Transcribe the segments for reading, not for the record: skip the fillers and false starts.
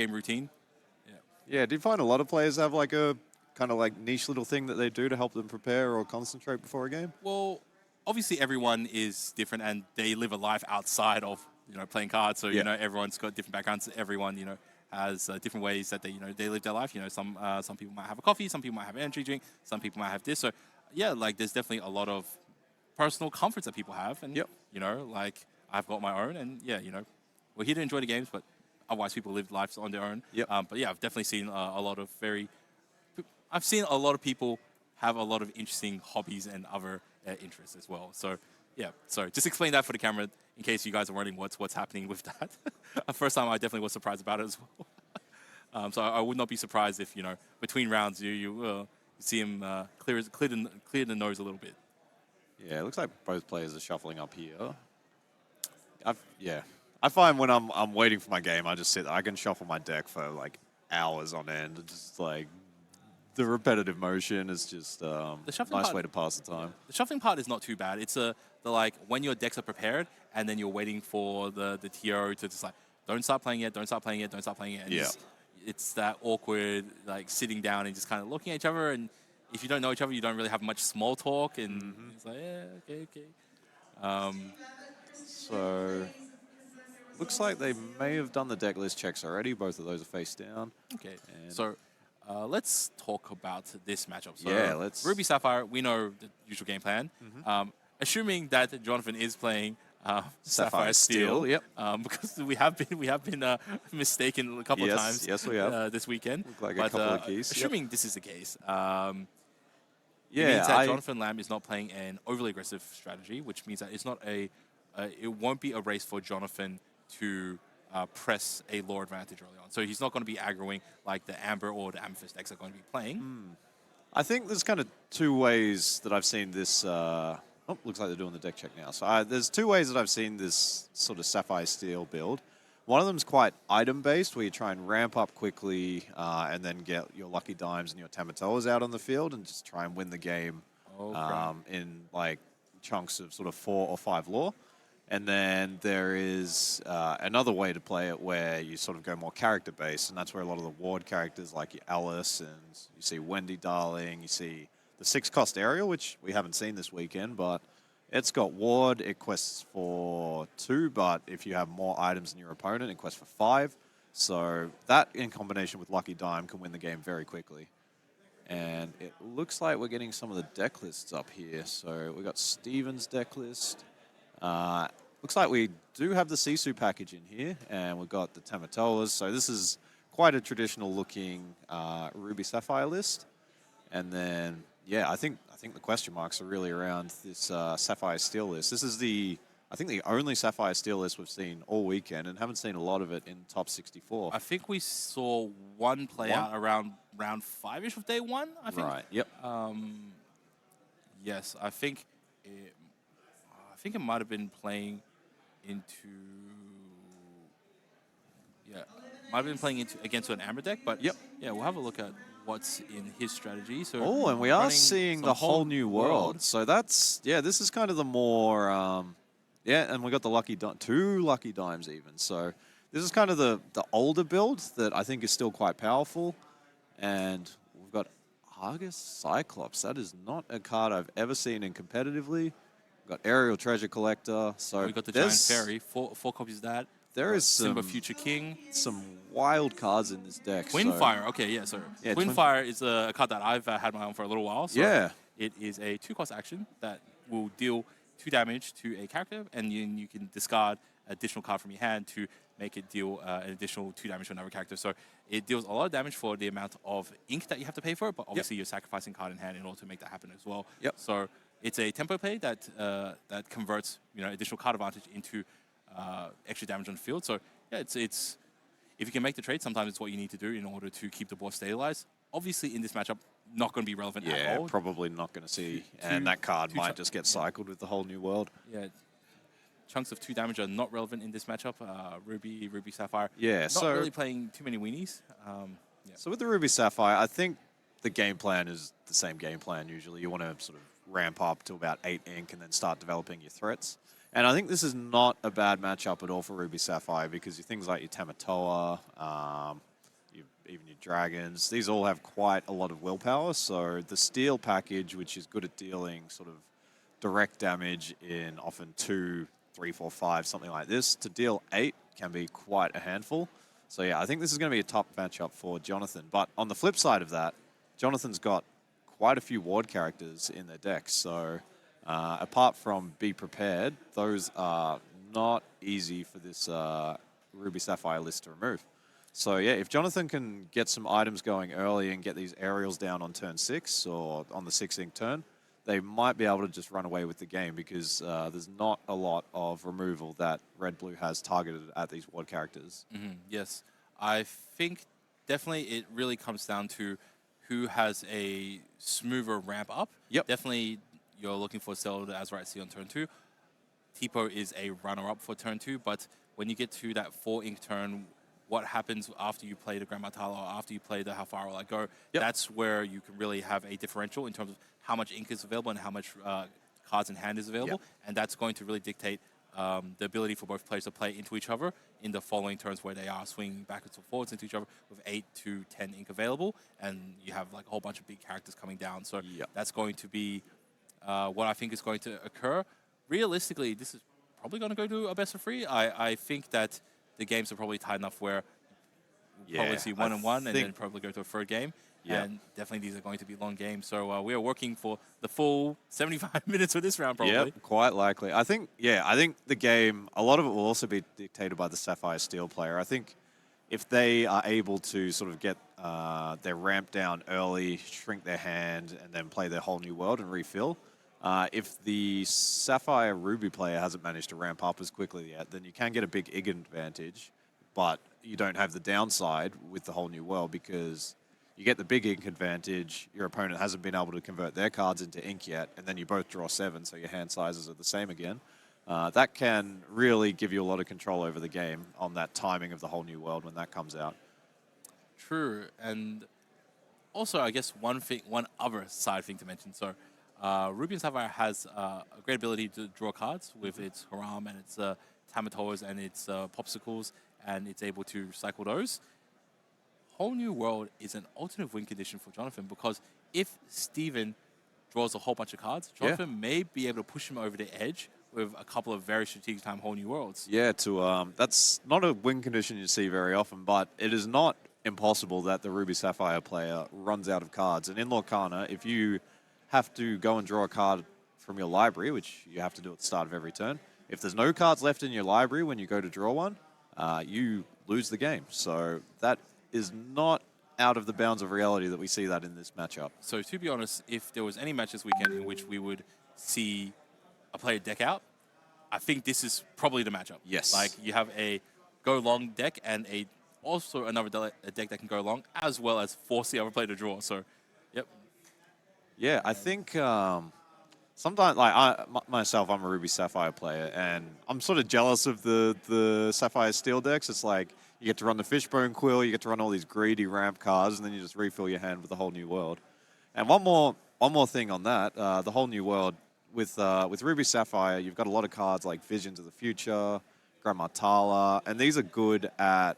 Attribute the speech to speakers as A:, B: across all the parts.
A: game routine. Yeah.
B: Yeah, do you find a lot of players have like a kind of like niche little thing that they do to help them prepare or concentrate before a game?
A: Well, obviously everyone is different and they live a life outside of playing cards. So
B: Yeah.
A: everyone's got different backgrounds. Everyone has different ways that they live their life. Some people might have a coffee, some people might have an energy drink, some people might have this. So yeah, like there's definitely a lot of personal comforts that people have, and
B: Yep.
A: like I've got my own, and yeah, we're here to enjoy the games, but otherwise people live lives on their own.
B: Yep.
A: But yeah, I've definitely seen I've seen a lot of people have a lot of interesting hobbies and other interests as well. So yeah, so just explain that for the camera in case you guys are wondering what's happening with that. First time I definitely was surprised about it as well. So I would not be surprised if between rounds you see him clear the nose a little bit.
B: Yeah, it looks like both players are shuffling up here. I find when I'm waiting for my game, I just sit. I can shuffle my deck for like hours on end. It's just like the repetitive motion is just a nice way to pass the time.
A: The shuffling part is not too bad. It's when your decks are prepared and then you're waiting for the TO to just like don't start playing yet, don't start playing yet, don't start playing yet. And
B: Yeah.
A: It's that awkward like sitting down and just kind of looking at each other, and if you don't know each other, you don't really have much small talk, and it's like yeah, okay.
B: So looks like they may have done the deck list checks already. Both of those are face down.
A: Okay, so let's talk about this matchup. So
B: Yeah, let's-
A: Ruby Sapphire, we know the usual game plan. Assuming that Jonathan is playing Sapphire Steel,
B: yep.
A: Because we have been mistaken a couple of times.
B: Yes, we have.
A: This weekend.
B: Look like a couple of keys.
A: Assuming this is the case, it
B: Yeah,
A: means that Jonathan Lamb is not playing an overly aggressive strategy, which means that it's not it won't be a race for Jonathan to press a lore advantage early on. So he's not going to be aggroing like the Amber or the Amethyst decks are going to be playing.
B: I think there's kind of two ways that I've seen this. Looks like they're doing the deck check now. So there's two ways that I've seen this sort of Sapphire Steel build. One of them is quite item-based, where you try and ramp up quickly and then get your Lucky Dimes and your Tamatoas out on the field and just try and win the game in like chunks of sort of 4 or 5 lore. And then there is another way to play it where you sort of go more character-based, and that's where a lot of the ward characters like your Alice and you see Wendy Darling, you see the 6-cost Ariel, which we haven't seen this weekend, but it's got ward. It quests for 2, but if you have more items than your opponent, it quests for 5. So that in combination with Lucky Dime can win the game very quickly. And it looks like we're getting some of the deck lists up here. So we got Steven's deck list. Looks like we do have the Sisu package in here, and we've got the Tamatoas. So this is quite a traditional looking Ruby Sapphire list. And then, yeah, I think the question marks are really around this Sapphire Steel list. This is I think the only Sapphire Steel list we've seen all weekend, and haven't seen a lot of it in top 64.
A: I think we saw one play out around round 5-ish of day 1, I think.
B: Right, yep.
A: Yes, I think it might have been playing into... Yeah, might have been playing against an Amber deck, but
B: yep.
A: Yeah, we'll have a look at what's in his strategy. So
B: and we are seeing the whole new world. So that's, yeah, this is kind of the more, and we got the 2 Lucky Dimes even. So this is kind of the older build that I think is still quite powerful. And we've got Argus Cyclops. That is not a card I've ever seen in competitively. We've got Aerial Treasure Collector. So
A: we got the Giant Fairy, 4 copies of that.
B: There is
A: Simba Future King.
B: Some wild cards in this deck.
A: Twinfire. Okay, yeah, sorry. Yeah, Twinfire is a card that I've had my own for a little while. So
B: yeah.
A: It is a 2-cost action that will deal 2 damage to a character, and then you can discard an additional card from your hand to make it deal an additional 2 damage to another character. So it deals a lot of damage for the amount of ink that you have to pay for it, but obviously you're sacrificing card in hand in order to make that happen as well.
B: Yep.
A: So it's a tempo play that that converts additional card advantage into extra damage on the field. So yeah, it's if you can make the trade, sometimes it's what you need to do in order to keep the board stabilized. Obviously, in this matchup, not going to be relevant at all.
B: Yeah, probably not going to see. And that card might just get cycled with the whole new world.
A: Yeah, chunks of 2 damage are not relevant in this matchup. Ruby Sapphire.
B: Yeah,
A: not really playing too many weenies. Yeah.
B: So with the Ruby Sapphire, I think the game plan is the same game plan usually. You want to sort of ramp up to about 8 ink and then start developing your threats. And I think this is not a bad matchup at all for Ruby Sapphire because things like your Tamatoa, even your dragons. These all have quite a lot of willpower. So the steel package, which is good at dealing sort of direct damage in often 2, 3, 4, 5, something like this, to deal 8 can be quite a handful. So yeah, I think this is going to be a top matchup for Jonathan. But on the flip side of that, Jonathan's got quite a few ward characters in their decks. So apart from Be Prepared, those are not easy for this Ruby Sapphire list to remove. So yeah, if Jonathan can get some items going early and get these aerials down on turn 6 or on the 6-ink turn, they might be able to just run away with the game because there's not a lot of removal that Red-Blue has targeted at these ward characters.
A: Yes, I think definitely it really comes down to who has a smoother ramp up.
B: Yep.
A: Definitely you're looking for Zelda Azurite Sea on turn 2. Tipo is a runner-up for turn 2, but when you get to that 4-ink turn, what happens after you play the Grand Matala or after you play the How Far Will I Go, that's where you can really have a differential in terms of how much ink is available and how much cards in hand is available. And that's going to really dictate the ability for both players to play into each other in the following turns where they are swinging backwards and forwards into each other with 8 to 10 ink available. And you have like a whole bunch of big characters coming down. So that's going to be what I think is going to occur. Realistically, this is probably going to go to a best of 3. I think that the games are probably tight enough where we'll probably see 1 and 1 and then probably go to a third game. And definitely these are going to be long games. So we are working for the full 75 minutes for this round, probably.
B: Yep, quite likely. I think the game, a lot of it will also be dictated by the Sapphire Steel player. I think if they are able to sort of get their ramp down early, shrink their hand, and then play their whole new world and refill, if the Sapphire Ruby player hasn't managed to ramp up as quickly yet, then you can get a big ink advantage, but you don't have the downside with the whole new world because you get the big ink advantage, your opponent hasn't been able to convert their cards into ink yet, and then you both draw 7, so your hand sizes are the same again. That can really give you a lot of control over the game on that timing of the whole new world when that comes out.
A: True, and also I guess one other side thing to mention. So Ruby and Sapphire has a great ability to draw cards with its Haram and its Tamatoas and its Popsicles, and it's able to cycle those. Whole New World is an alternate win condition for Jonathan because if Steven draws a whole bunch of cards, Jonathan may be able to push him over the edge with a couple of very strategic time Whole New Worlds.
B: Yeah, that's not a win condition you see very often, but it is not impossible that the Ruby Sapphire player runs out of cards. And in Lorcana, if you have to go and draw a card from your library, which you have to do at the start of every turn, if there's no cards left in your library when you go to draw one, you lose the game. So that is not out of the bounds of reality that we see that in this matchup.
A: So to be honest, if there was any match this weekend in which we would see a player deck out, I think this is probably the matchup.
B: Yes.
A: Like you have a go long deck and also another deck that can go long, as well as force the other player to draw. So, yep.
B: Yeah, I think sometimes, like myself, I'm a Ruby Sapphire player, and I'm sort of jealous of the Sapphire Steel decks. It's like you get to run the Fishbone Quill, you get to run all these greedy ramp cards, and then you just refill your hand with a whole new world. And one more thing on that, the whole new world with Ruby Sapphire, you've got a lot of cards like Visions of the Future, Grand Matala, and these are good at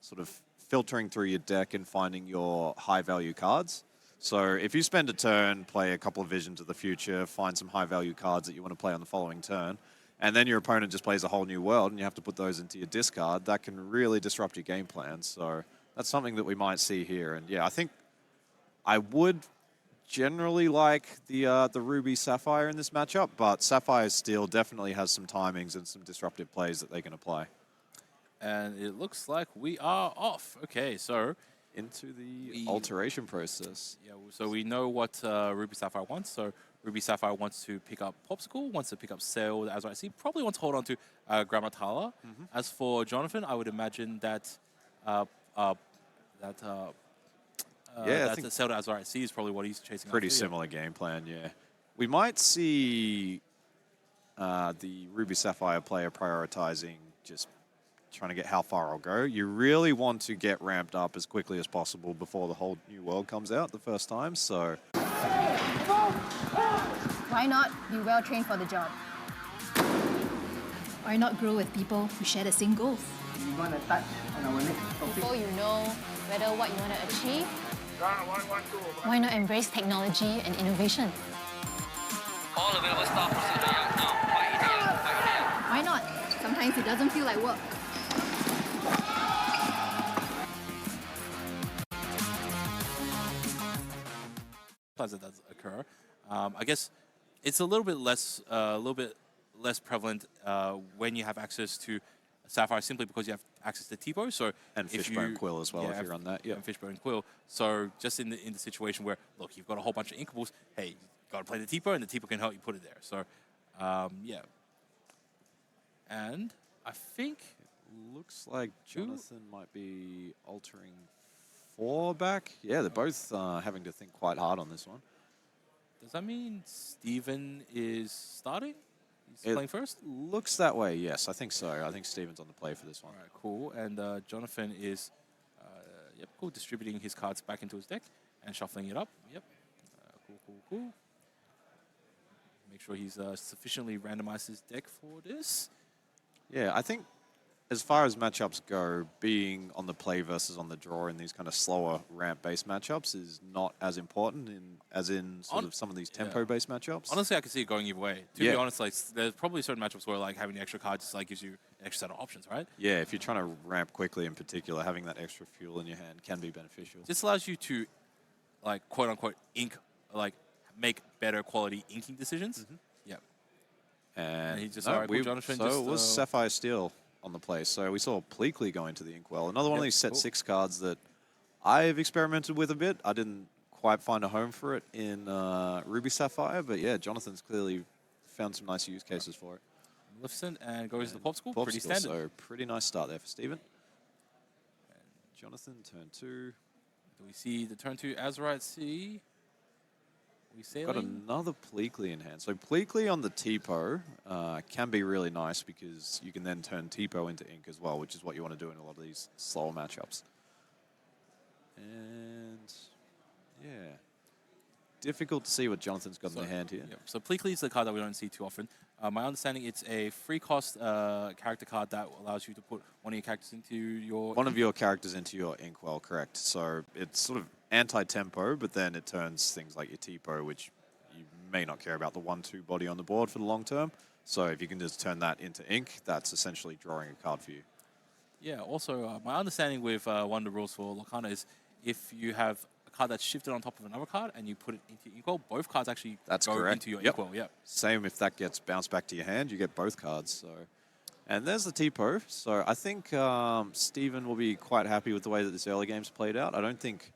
B: sort of filtering through your deck and finding your high value cards. So if you spend a turn, play a couple of Visions of the Future, find some high value cards that you want to play on the following turn, and then your opponent just plays a whole new world and you have to put those into your discard, that can really disrupt your game plans. So that's something that we might see here. And yeah, I think I would generally like the Ruby Sapphire in this matchup, but Sapphire Steel definitely has some timings and some disruptive plays that they can apply.
A: And it looks like we are off. Okay, so
B: into the alteration process.
A: Yeah, so we know what Ruby Sapphire wants. So Ruby Sapphire wants to pick up Popsicle, wants to pick up Sail, as I see, probably wants to hold on to Grammatala. As for Jonathan, I would imagine that Sail as I see is probably what he's chasing.
B: Pretty similar game plan, yeah. We might see the Ruby Sapphire player prioritizing just trying to get how far I'll go. You really want to get ramped up as quickly as possible before the whole new world comes out the first time, so...
C: Why not be well trained for the job?
D: Why not grow with people who share the same goals?
E: We want to touch on our next topic.
C: Before you know whether
D: know what you want to achieve, why not embrace technology and innovation?
E: All available staff proceed to Yang now. Fight
C: Why not? Sometimes it doesn't feel like work.
A: Sometimes it does occur. I guess it's a little bit less prevalent when you have access to Sapphire, simply because you have access to Tipo. So
B: And
A: if
B: Fishbone Quill as well,
A: yeah,
B: if you're on that. Yeah.
A: and Fishbone Quill. So just in the situation where, look, you've got a whole bunch of inkables, hey, you got to play the Tipo, and the Tipo can help you put it there. So yeah. And I think
B: Looks like Jonathan might be altering 4 back. Yeah, they're both having to think quite hard on this one.
A: does that mean Steven is starting? He's playing first?
B: Looks that way, yes. I think so. I think Steven's on the play for this one.
A: All right, cool. And Jonathan is, yep, cool, distributing his cards back into his deck and shuffling it up. Yep. Cool. Make sure he's sufficiently randomized his deck for this.
B: Yeah, I think as far as matchups go, being on the play versus on the draw in these kind of slower ramp-based matchups is not as important as in sort of some of these tempo-based matchups.
A: Honestly, I can see it going either way. To
B: Yeah.
A: be honest, like there's probably certain matchups where like having the extra card just like gives you an extra set of options, right?
B: Yeah, if you're trying to ramp quickly in particular, having that extra fuel in your hand can be beneficial.
A: This allows you to, like, quote unquote, like make better quality inking decisions. Yep.
B: And
A: he just-
B: no,
A: all right, cool, Jonathan,
B: so
A: just,
B: it was Sapphire Steel on the play. So we saw Pleakley go into the Inkwell. Another one of
A: Yep,
B: these set
A: cool.
B: 6 cards that I've experimented with a bit. I didn't quite find a home for it in Ruby Sapphire, but yeah, Jonathan's clearly found some nice use cases for it.
A: Maleficent and goes to the Popsicle. Pretty
B: Popsicle,
A: standard.
B: So pretty nice start there for Steven. And Jonathan, turn 2.
A: Do we see the turn 2 Azurite Sea? We see
B: Got another Pleakley in hand. So Pleakley on the Tipo can be really nice because you can then turn Tipo into ink as well, which is what you want to do in a lot of these slower matchups. And yeah, difficult to see what Jonathan's got in the hand here.
A: Yep. So Pleakley is the card that we don't see too often. My understanding, it's a free cost character card that allows you to put one of your characters into your...
B: One of your characters into your Inkwell, correct. So it's sort of anti-tempo, but then it turns things like your Tipo, which you may not care about the 1-2 body on the board for the long term. So if you can just turn that into ink, that's essentially drawing a card for you.
A: Yeah, also, my understanding with one of the rules for Lorcana is if you have a card that's shifted on top of another card and you put it into your Inkwell, both cards actually
B: That's
A: go
B: correct.
A: into your
B: Yep.
A: Inkwell. Yep.
B: Same if that gets bounced back to your hand, you get both cards. So, and there's the Tipo. So I think Steven will be quite happy with the way that this early game's played out. I don't think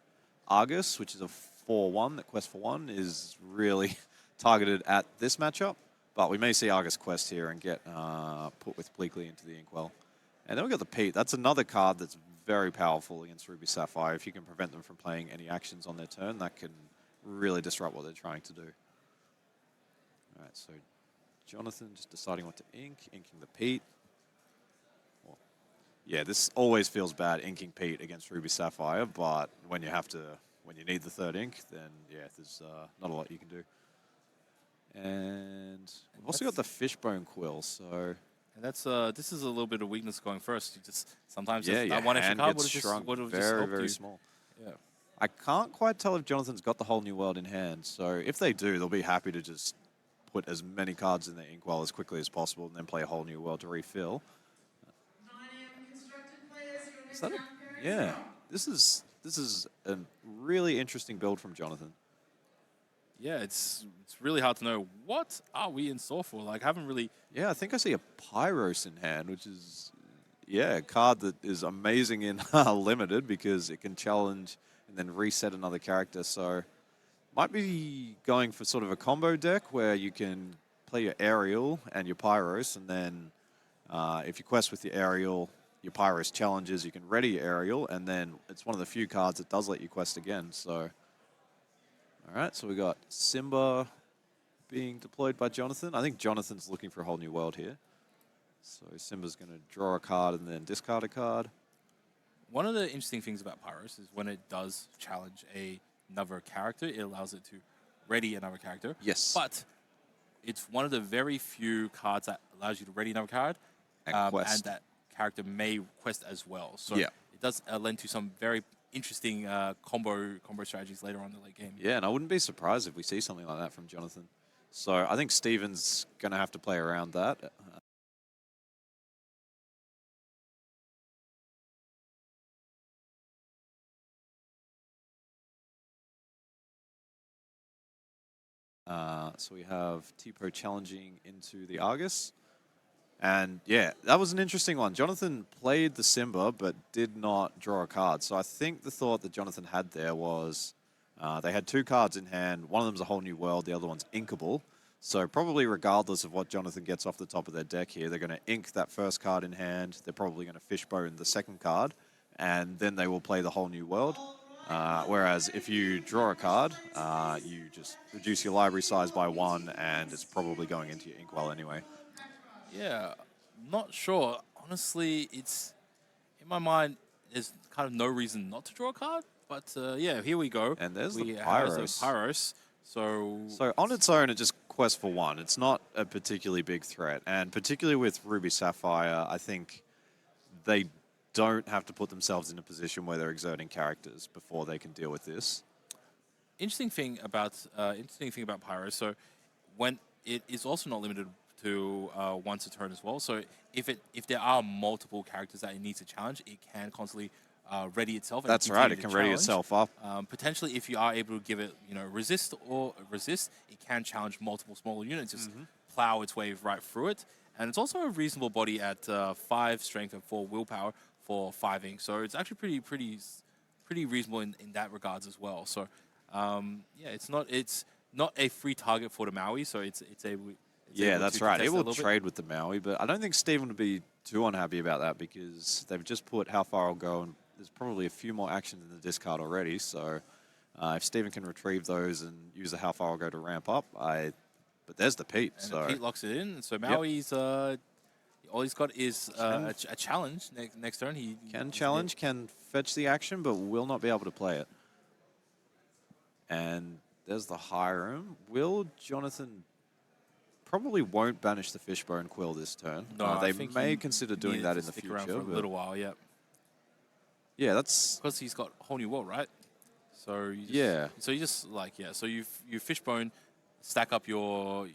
B: Argus, which is a 4-1, that Quest for 1, is really targeted at this matchup. But we may see Argus Quest here and get put with Pleakley into the Inkwell. And then we've got the Pete. That's another card that's very powerful against Ruby Sapphire. If you can prevent them from playing any actions on their turn, that can really disrupt what they're trying to do. All right, so Jonathan just deciding what to ink, inking the Pete. Well, yeah, this always feels bad, inking Pete against Ruby Sapphire, but when you need the third ink, then yeah, there's not a lot you can do. And we've also got the Fishbone Quill, so...
A: And that's this is a little bit of weakness going first. You just sometimes
B: Yeah,
A: that
B: your
A: one extra
B: hand
A: card
B: gets
A: would have
B: shrunk
A: just
B: very,
A: helped
B: very
A: you.
B: small.
A: Yeah.
B: I can't quite tell if Jonathan's got the whole new world in hand. So if they do, they'll be happy to just put as many cards in their Inkwell as quickly as possible and then play a whole new world to refill. Is that yeah, this is a really interesting build from Jonathan.
A: Yeah, it's really hard to know what are we in store for. Like, I haven't really.
B: Yeah, I think I see a Pyros in hand, which is, yeah, a card that is amazing in Limited because it can challenge and then reset another character. So might be going for sort of a combo deck where you can play your Aerial and your Pyros, and then if you quest with your Aerial, your Pyros challenges, you can ready your Aerial, and then it's one of the few cards that does let you quest again. So, all right, so we got Simba being deployed by Jonathan. I think Jonathan's looking for a whole new world here. So Simba's going to draw a card and then discard a card.
A: One of the interesting things about Pyros is when it does challenge another character, it allows it to ready another character.
B: Yes.
A: But it's one of the very few cards that allows you to ready another card.
B: And quest.
A: And that character may quest as well. So
B: Yeah.
A: it does lend to some very interesting combo strategies later on in the late game.
B: Yeah, and I wouldn't be surprised if we see something like that from Jonathan. So I think Steven's going to have to play around that. So we have Tipo challenging into the Argus. And yeah, that was an interesting one. Jonathan played the Simba, but did not draw a card. So I think the thought that Jonathan had there was they had 2 cards in hand. One of them's a whole new world. The other one's inkable. So probably regardless of what Jonathan gets off the top of their deck here, they're going to ink that first card in hand. They're probably going to fishbone the second card. And then they will play the whole new world. Whereas if you draw a card, you just reduce your library size by 1, and it's probably going into your inkwell anyway.
A: Yeah, not sure. Honestly, it's in my mind. There's kind of no reason not to draw a card, but yeah, here we go.
B: And there's the
A: have
B: Pyros.
A: Pyros. So
B: on its own, it just quests for 1. It's not a particularly big threat, and particularly with Ruby Sapphire, I think they don't have to put themselves in a position where they're exerting characters before they can deal with this.
A: interesting thing about Pyro. So when it is also not limited to once a turn as well. So if there are multiple characters that it needs to challenge, it can constantly ready itself. And
B: That's right. It can ready itself up.
A: Potentially, if you are able to give it, resist, it can challenge multiple smaller units. Just plow its way right through it. And it's also a reasonable body at 5 strength and 4 willpower for 5 ink. So it's actually pretty reasonable in that regards as well. So yeah, it's not a free target for the Maui. So it's
B: yeah, that's right. It will trade with the Maui, but I don't think Steven would be too unhappy about that because they've just put how far I'll go, and there's probably a few more actions in the discard already. So if Steven can retrieve those and use the how far I'll go to ramp up, but there's the Pete.
A: And
B: so
A: the Pete locks it in. So Maui's all he's got is a challenge next turn. He
B: can challenge, can fetch the action, but will not be able to play it. And there's the Hiram. Will Jonathan probably won't banish the Fishbone Quill this turn?
A: No,
B: they may consider doing that in the future.
A: For a little while, yeah.
B: Yeah, that's
A: because he's got whole new world, right? So you just,
B: yeah.
A: So you just So you Fishbone, stack up your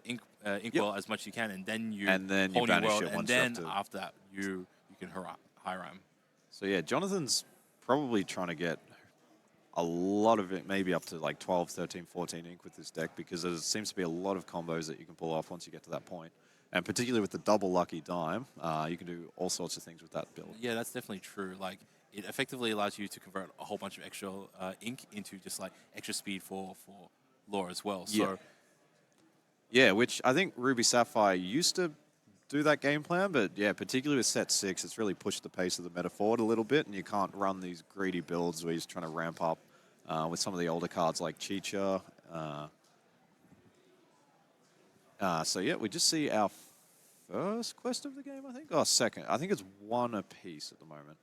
A: inkwell as much as you can, and then you
B: banish
A: world,
B: it
A: and
B: once
A: then
B: you
A: after that you can Hiram.
B: So yeah, Jonathan's probably trying to get a lot of it, maybe up to like 12, 13, 14 ink with this deck, because there seems to be a lot of combos that you can pull off once you get to that point. And particularly with the double lucky dime, you can do all sorts of things with that build.
A: Yeah, that's definitely true. Like, it effectively allows you to convert a whole bunch of extra ink into just like extra speed for lore as well. So
B: yeah, which I think Ruby Sapphire used to do that game plan, but yeah, particularly with set 6, it's really pushed the pace of the meta forward a little bit, and you can't run these greedy builds where you're just trying to ramp up with some of the older cards like Chicha. So yeah, we just see our first quest of the game, I think. Oh, second. I think it's 1 apiece at the moment.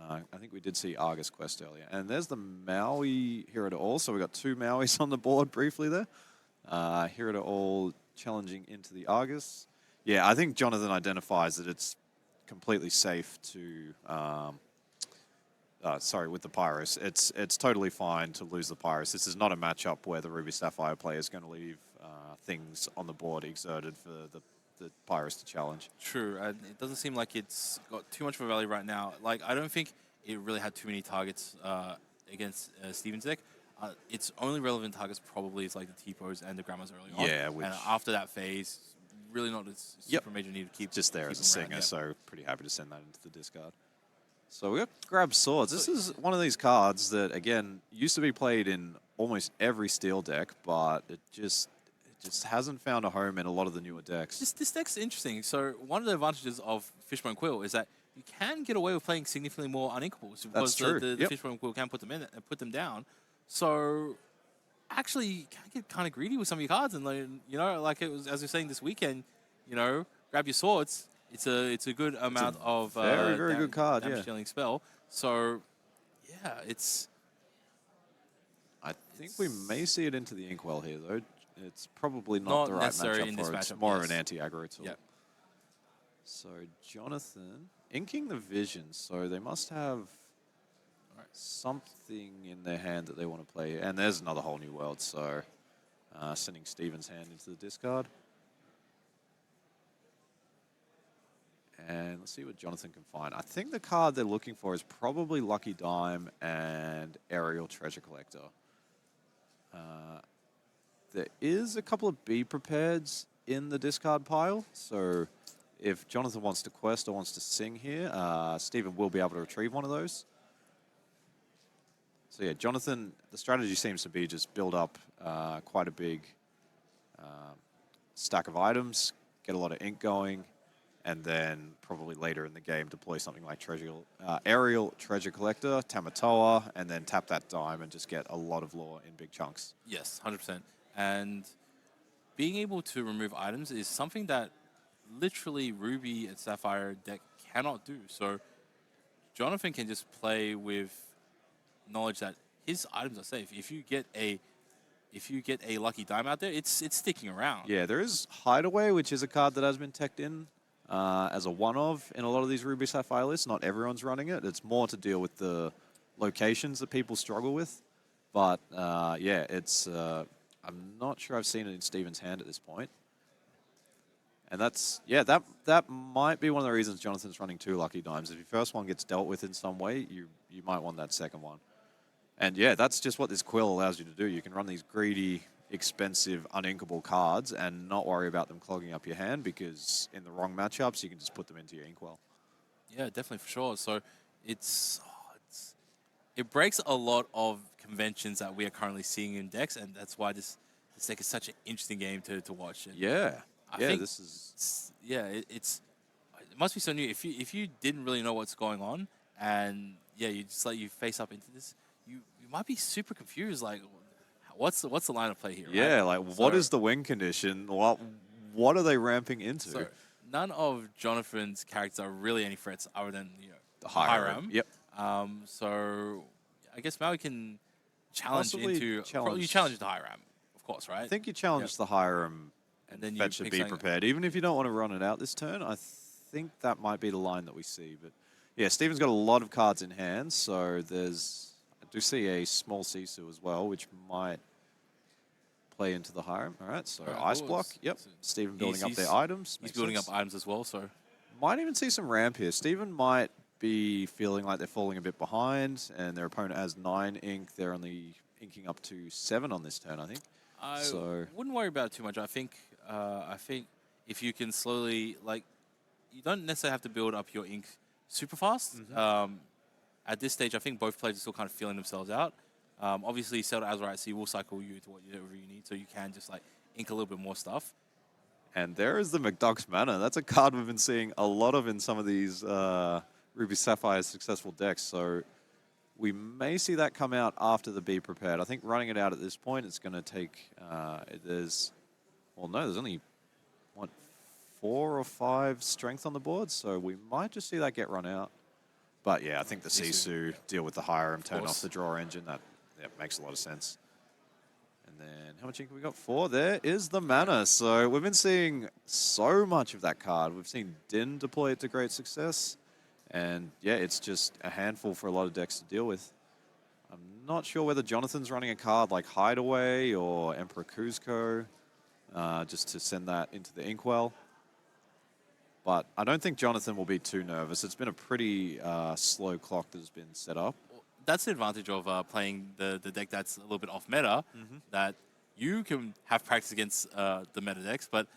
B: I think we did see Argus quest earlier. And there's the Maui Hero to All. So we got 2 Mauis on the board briefly there. Hero to All challenging into the Argus. Yeah, I think Jonathan identifies that it's completely safe to... with the Pyros. It's totally fine to lose the Pyros. This is not a matchup where the Ruby Sapphire player is going to leave things on the board exerted for the Pyros to challenge.
A: True, and it doesn't seem like it's got too much of a value right now. Like, I don't think it really had too many targets against Steven's deck. Its only relevant targets probably is like the T-pose and the Grandmas early on.
B: Yeah,
A: and after that phase, really not a super major need to keep
B: just there
A: keep
B: as a
A: them
B: singer,
A: around,
B: so pretty happy to send that into the discard. So we got Grab Swords. This is one of these cards that, again, used to be played in almost every Steel deck, but it just hasn't found a home in a lot of the newer decks.
A: This deck's interesting. So one of the advantages of Fishbone Quill is that you can get away with playing significantly more uninkables because the Fishbone Quill can put them in and put them down. So actually, you can get kind of greedy with some of your cards, and like it was as we were saying this weekend, grab your swords. It's a good amount of
B: very good card,
A: damage dealing spell. So yeah,
B: I think we may see it into the Inkwell here though. It's probably not the right matchup for it. It's more of an anti-aggro tool.
A: Yep.
B: So Jonathan inking the Vision. So they must have.
A: All right.
B: something in their hand that they want to play. And there's another whole new world, so sending Steven's hand into the discard. And let's see what Jonathan can find. I think the card they're looking for is probably Lucky Dime and Aerial Treasure Collector. There is a couple of Be Prepareds in the discard pile, so if Jonathan wants to quest or wants to sing here, Steven will be able to retrieve one of those. So yeah, Jonathan, the strategy seems to be just build up quite a big stack of items, get a lot of ink going, and then probably later in the game deploy something like Aerial Treasure Collector, Tamatoa, and then tap that dime and just get a lot of lore in big chunks.
A: Yes, 100%. And being able to remove items is something that literally Ruby and Sapphire deck cannot do. So Jonathan can just play with knowledge that his items are safe. If you get a lucky dime out there, it's sticking around.
B: Yeah, there is Hideaway, which is a card that has been teched in as a one-of in a lot of these Ruby Sapphire lists. Not everyone's running it. It's more to deal with the locations that people struggle with. But yeah, it's I'm not sure I've seen it in Steven's hand at this point. And that's, yeah, that might be one of the reasons Jonathan's running 2 lucky dimes. If your first one gets dealt with in some way, you might want that second one. And yeah, that's just what this quill allows you to do. You can run these greedy, expensive, uninkable cards and not worry about them clogging up your hand, because in the wrong matchups, you can just put them into your inkwell.
A: Yeah, definitely, for sure. So it breaks a lot of conventions that we are currently seeing in decks, and that's why this deck is such an interesting game to watch. And
B: yeah.
A: I think this is it must be so new. If you didn't really know what's going on, and yeah, you just you face up into this, you might be super confused. Like, what's the line of play here?
B: Yeah,
A: right?
B: like what is the win condition? What are they ramping into?
A: So none of Jonathan's characters are really any threats other than
B: the Hiram. Yep.
A: So I guess Maui can challenge
B: Possibly
A: into you challenge the Hiram, of course, right?
B: I think you challenge the Hiram. And then fetch and Be Prepared. Even if you don't want to run it out this turn, I think that might be the line that we see. But yeah, Steven's got a lot of cards in hand, so I do see a small Sisu as well, which might play into the Hiram. All right, so Ice Block. Yep. So Steven building up their items.
A: He's building up items as well, so
B: might even see some ramp here. Steven might be feeling like they're falling a bit behind, and their opponent has 9 ink. They're only inking up to 7 on this turn, I think.
A: I wouldn't worry about it too much. I think if you can slowly, you don't necessarily have to build up your ink super fast. Mm-hmm. At this stage, I think both players are still kind of feeling themselves out. Obviously, Zelda Azurite will cycle you to whatever you need, so you can just ink a little bit more stuff.
B: And there is the McDuck's Manor. That's a card we've been seeing a lot of in some of these Ruby Sapphire successful decks. So we may see that come out after the Be Prepared. I think running it out at this point, it's going to take, there's only, 4 or 5 strength on the board, so we might just see that get run out. But yeah, I think the Sisu deal with the Hiram, turn off the draw engine, that makes a lot of sense. And then how much ink have we got? 4. There is the Mana. So we've been seeing so much of that card. We've seen Din deploy it to great success. And yeah, it's just a handful for a lot of decks to deal with. I'm not sure whether Jonathan's running a card like Hideaway or Emperor Kuzco, just to send that into the inkwell. But I don't think Jonathan will be too nervous. It's been a pretty slow clock that has been set up.
A: That's the advantage of playing the deck that's a little bit off meta, that you can have practice against the meta decks, but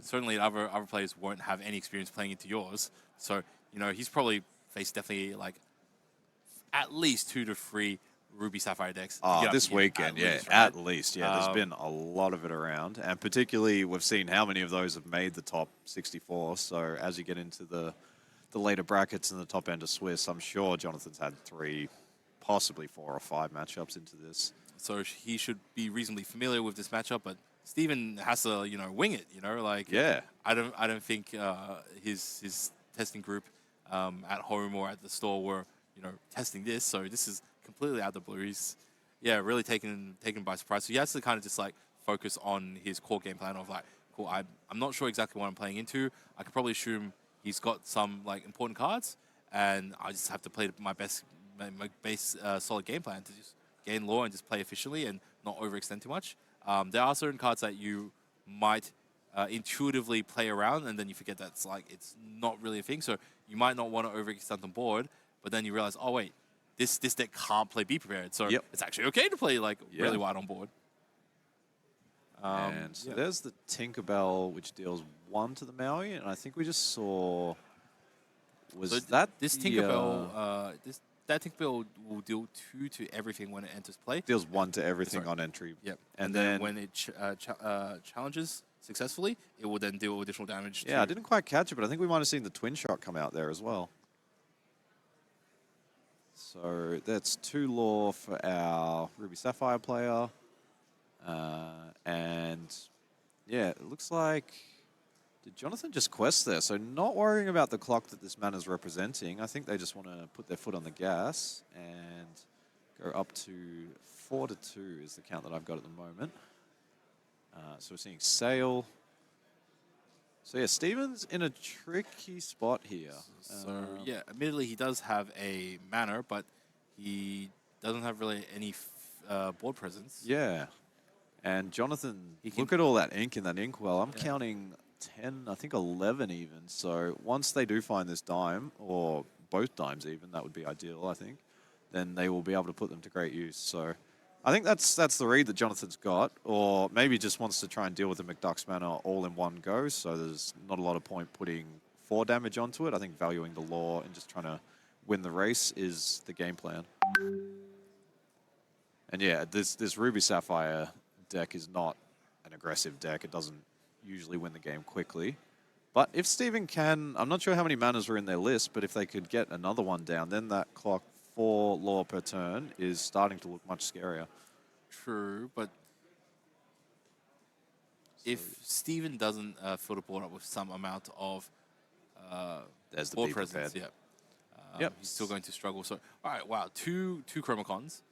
A: certainly other players won't have any experience playing into yours. So he's probably faced definitely at least 2 to 3 Ruby Sapphire decks.
B: This weekend, at least. There's been a lot of it around, and particularly we've seen how many of those have made the top 64. So as you get into the later brackets and the top end of Swiss, I'm sure Jonathan's had 3, possibly 4 or 5 matchups into this.
A: So he should be reasonably familiar with this matchup, but Steven has to, wing it. I don't think his testing group at home or at the store were, testing this. So this is completely out of the blue. He's, really taken by surprise. So he has to kind of just focus on his core game plan of cool, I'm not sure exactly what I'm playing into. I could probably assume he's got some important cards, and I just have to play my best base solid game plan to just gain lore and just play efficiently and not overextend too much. There are certain cards that you might intuitively play around, and then you forget that's like it's not really a thing. So you might not want to overextend on board, but then you realize, oh wait, this deck can't play Be Prepared, so it's actually okay to play like really wide on board.
B: And so there's the Tinkerbell, which deals 1 to the Maui, and I think we just saw. Was that
A: this Tinkerbell? That Tinkerbell will deal 2 to everything when it enters play.
B: Deals 1 to everything on entry.
A: Yep. And then when it challenges successfully, it will then deal additional damage.
B: Yeah, I didn't quite catch it, but I think we might have seen the Twin Shot come out there as well. So that's 2 lore for our Ruby Sapphire player. And yeah, it looks like, did Jonathan just quest there? So not worrying about the clock that this mana is representing. I think they just want to put their foot on the gas and go up to 4-2 is the count that I've got at the moment. So we're seeing Sail. So yeah, Steven's in a tricky spot here.
A: So yeah, admittedly he does have a mana, but he doesn't have really any board presence.
B: Yeah. And Jonathan, look at all that ink in that inkwell. I'm counting 10, I think 11 even. So once they do find this dime, or both dimes even, that would be ideal, I think, then they will be able to put them to great use. So I think that's the read that Jonathan's got, or maybe just wants to try and deal with the McDuck's mana all in one go, so there's not a lot of point putting 4 damage onto it. I think valuing the lore and just trying to win the race is the game plan. And yeah, this Ruby Sapphire deck is not an aggressive deck. It doesn't usually win the game quickly. But if Steven can, I'm not sure how many manas were in their list, but if they could get another one down, then that clock 4 lore per turn is starting to look much scarier.
A: True, but if Steven doesn't fill the board up with some amount of
B: there's the
A: board
B: Be
A: presence,
B: Prepared.
A: he's still going to struggle. So, all right, wow, two Chromacons.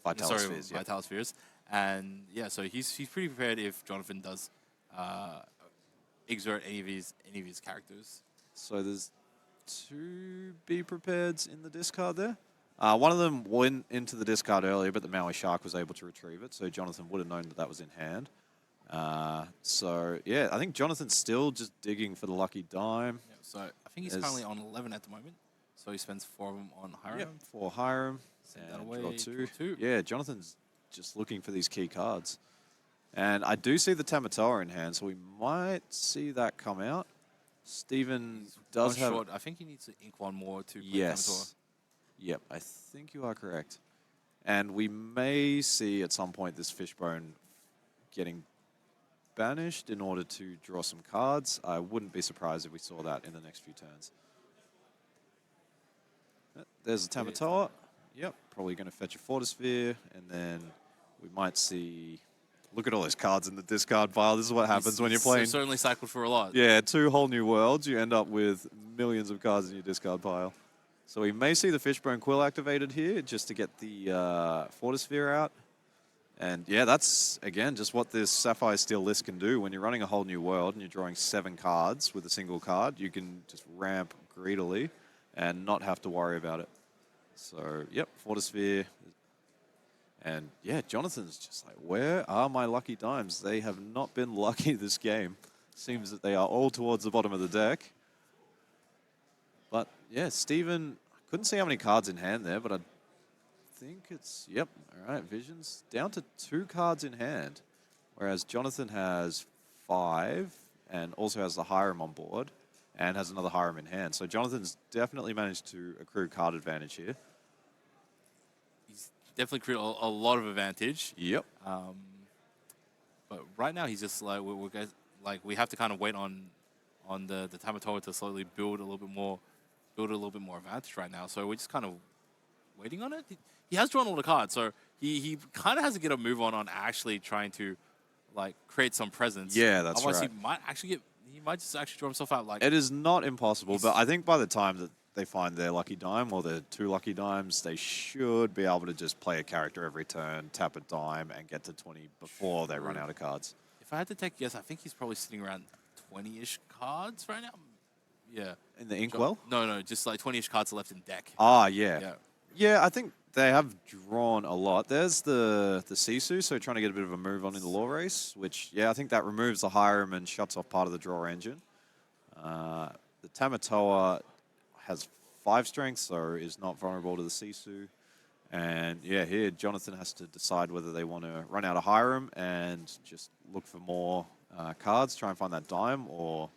B: Vitality Spheres,
A: Vitality Spheres. And yeah, so he's pretty prepared if Jonathan does exert any of his characters.
B: So there's 2 Be Prepareds in the discard there. One of them went into the discard earlier, but the Maui Shark was able to retrieve it, so Jonathan would have known that was in hand. So yeah, I think Jonathan's still just digging for the lucky dime.
A: Yeah, so I think he's currently on 11 at the moment. So he spends 4 of them on Hiram.
B: Yep, 4 Hiram.
A: Send
B: and
A: that away.
B: draw
A: Draw
B: 2. Yeah, Jonathan's just looking for these key cards. And I do see the Tamatoa in hand, so we might see that come out. Steven does have...
A: Short. I think he needs to ink 1 more to play
B: Yes. Yep, I think you are correct. And we may see at some point this Fishbone getting banished in order to draw some cards. I wouldn't be surprised if we saw that in the next few turns. There's the Tamatoa. Yep, probably going to fetch a Fortisphere, and then we might see... Look at all those cards in the discard pile. This is what happens when you're playing...
A: certainly cycled for a lot.
B: Yeah, 2 whole new worlds. You end up with millions of cards in your discard pile. So we may see the Fishbone Quill activated here just to get the Fortisphere out. And yeah, that's, again, just what this Sapphire Steel list can do. When you're running a whole new world and you're drawing 7 cards with a single card, you can just ramp greedily and not have to worry about it. So, yep, Fortisphere. And yeah, Jonathan's just like, where are my lucky dimes? They have not been lucky this game. Seems that they are all towards the bottom of the deck. But yeah, Steven, I couldn't see how many cards in hand there, but I think it's, yep, all right, Visions. Down to 2 cards in hand, whereas Jonathan has 5 and also has the Hiram on board and has another Hiram in hand. So Jonathan's definitely managed to accrue card advantage here.
A: He's definitely created a lot of advantage.
B: Yep.
A: But right now he's just like, we have to kind of wait on the Tamatoa to slowly build a little bit more advantage right now. So we're just kind of waiting on it. He has drawn all the cards, so he kind of has to get a move on actually trying to like create some presence.
B: Yeah, that's
A: Otherwise
B: right.
A: he might just actually draw himself out. Like,
B: it is not impossible, but I think by the time that they find their lucky dime or their 2 lucky dimes, they should be able to just play a character every turn, tap a dime, and get to 20 before they run out of cards.
A: If I had to take a guess, I think he's probably sitting around 20-ish cards right now. Yeah.
B: In the Inkwell?
A: No, just like 20-ish cards left in deck.
B: Ah, yeah.
A: Yeah.
B: Yeah, I think they have drawn a lot. There's the Sisu, so trying to get a bit of a move on in the law race, which, yeah, I think that removes the Hiram and shuts off part of the draw engine. The Tamatoa has 5 strength, so is not vulnerable to the Sisu. And, yeah, here Jonathan has to decide whether they want to run out of Hiram and just look for more cards, try and find that dime, or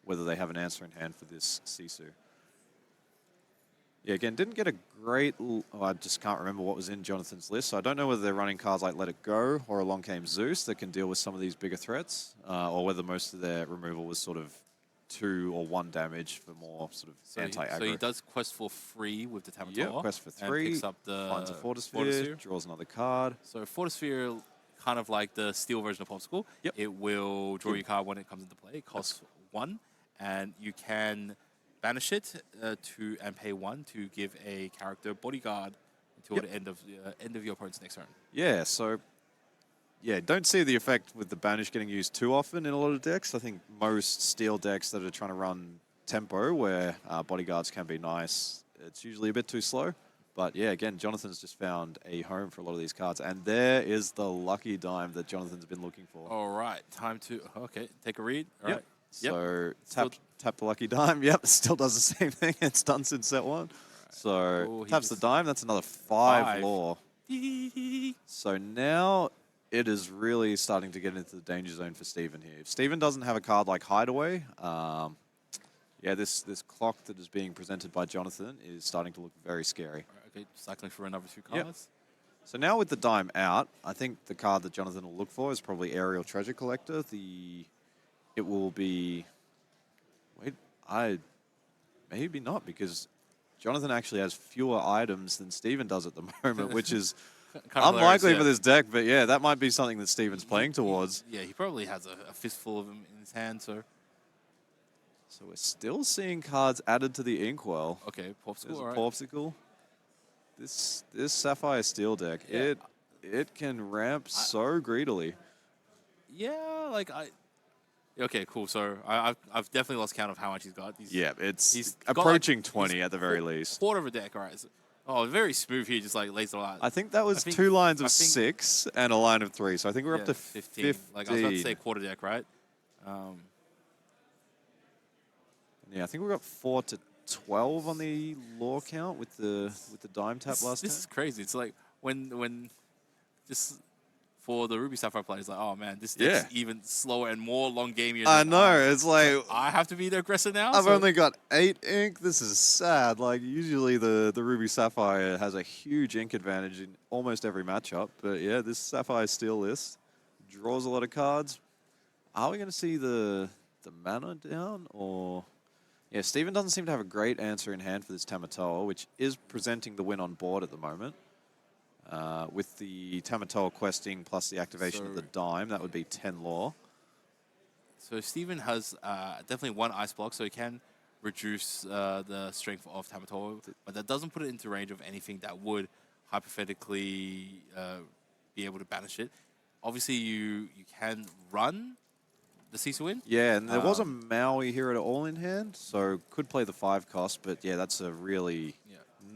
B: whether they have an answer in hand for this Sisu. Yeah, again, didn't get a great... I just can't remember what was in Jonathan's list, so I don't know whether they're running cards like Let It Go or Along Came Zeus that can deal with some of these bigger threats, or whether most of their removal was sort of 2 or 1 damage for more sort of anti-aggro.
A: So he does quest for free with the Tamatoa.
B: Yeah, quest for 3,
A: and picks up the
B: finds a Fortisphere, draws another card.
A: So Fortisphere, kind of like the steel version of Popsicle.
B: Yep.
A: It will draw your card when it comes into play. It costs 1, and you can banish it and pay 1 to give a character bodyguard until the end of your opponent's next turn.
B: Yeah, so yeah, don't see the effect with the banish getting used too often in a lot of decks. I think most steel decks that are trying to run tempo, where bodyguards can be nice, it's usually a bit too slow. But yeah, again, Jonathan's just found a home for a lot of these cards, and there is the lucky dime that Jonathan's been looking for.
A: All right, time to take a read. All right.
B: So tap the lucky dime. Yep, still does the same thing. It's done since set 1. Right. So taps the dime. That's another 5 lore. So now it is really starting to get into the danger zone for Steven here. If Steven doesn't have a card like Hideaway, yeah, this clock that is being presented by Jonathan is starting to look very scary.
A: Right, okay, cycling for another 2 cards.
B: Yep. So now with the dime out, I think the card that Jonathan will look for is probably Aerial Treasure Collector. It will be... Wait, maybe not, because Jonathan actually has fewer items than Steven does at the moment, which is unlikely for this deck, but yeah, that might be something that Steven's playing towards.
A: Yeah, he probably has a fistful of them in his hand, so...
B: So we're still seeing cards added to the Inkwell.
A: Okay, Popsicle,
B: There's a
A: all right.
B: Popsicle. This Sapphire Steel deck,
A: Yeah.
B: it can ramp so greedily.
A: Yeah, like Okay, cool. So I've definitely lost count of how much he's got.
B: He's approaching 20 at the very least.
A: Quarter of a deck, all right. So, very smooth here, just like lays it all out.
B: I think that was 2 lines of 6 and a line of 3. So I think we're up to 15.
A: Like I was about to say quarter deck, right?
B: Yeah, I think we've got 4 to 12 on the lore count with the dime tap last
A: This
B: time.
A: is crazy. It's like when just for the Ruby Sapphire players, like, oh man, this deck's even slower and more long gamey.
B: I know, it's like...
A: I have to be the aggressor now?
B: I've only got 8 ink. This is sad. Like, usually the Ruby Sapphire has a huge ink advantage in almost every matchup. But yeah, this Sapphire Steel list draws a lot of cards. Are we going to see the mana down, or... Yeah, Steven doesn't seem to have a great answer in hand for this Tamatoa, which is presenting the win on board at the moment. With the Tamatoa questing plus the activation of the dime, that would be 10 lore.
A: So Steven has definitely 1 ice block, so he can reduce the strength of Tamatoa, but that doesn't put it into range of anything that would hypothetically be able to banish it. Obviously, you can run the Sisu in.
B: Yeah, and there was a Maui here at all in hand, so could play the 5 cost, but yeah, that's a really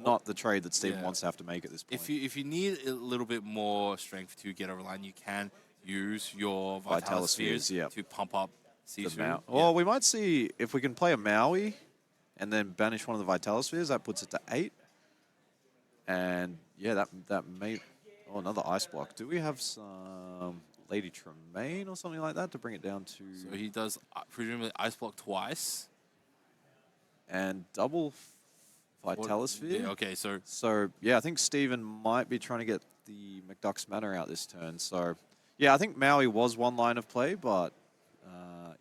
B: not the trade that Steven wants to have to make at this point.
A: If you need a little bit more strength to get over line, you can use your Vitality Spheres to pump up Sisu.
B: Or we might see if we can play a Maui and then banish one of the Vitality Spheres, that puts it to 8. And yeah, that may... Oh, another ice block. Do we have some... Lady Tremaine or something like that to bring it down to...
A: So he does presumably ice block twice.
B: And double Vitalisphere.
A: Yeah, okay, so...
B: So, yeah, I think Steven might be trying to get the McDuck's mana out this turn. So, yeah, I think Maui was 1 line of play, but...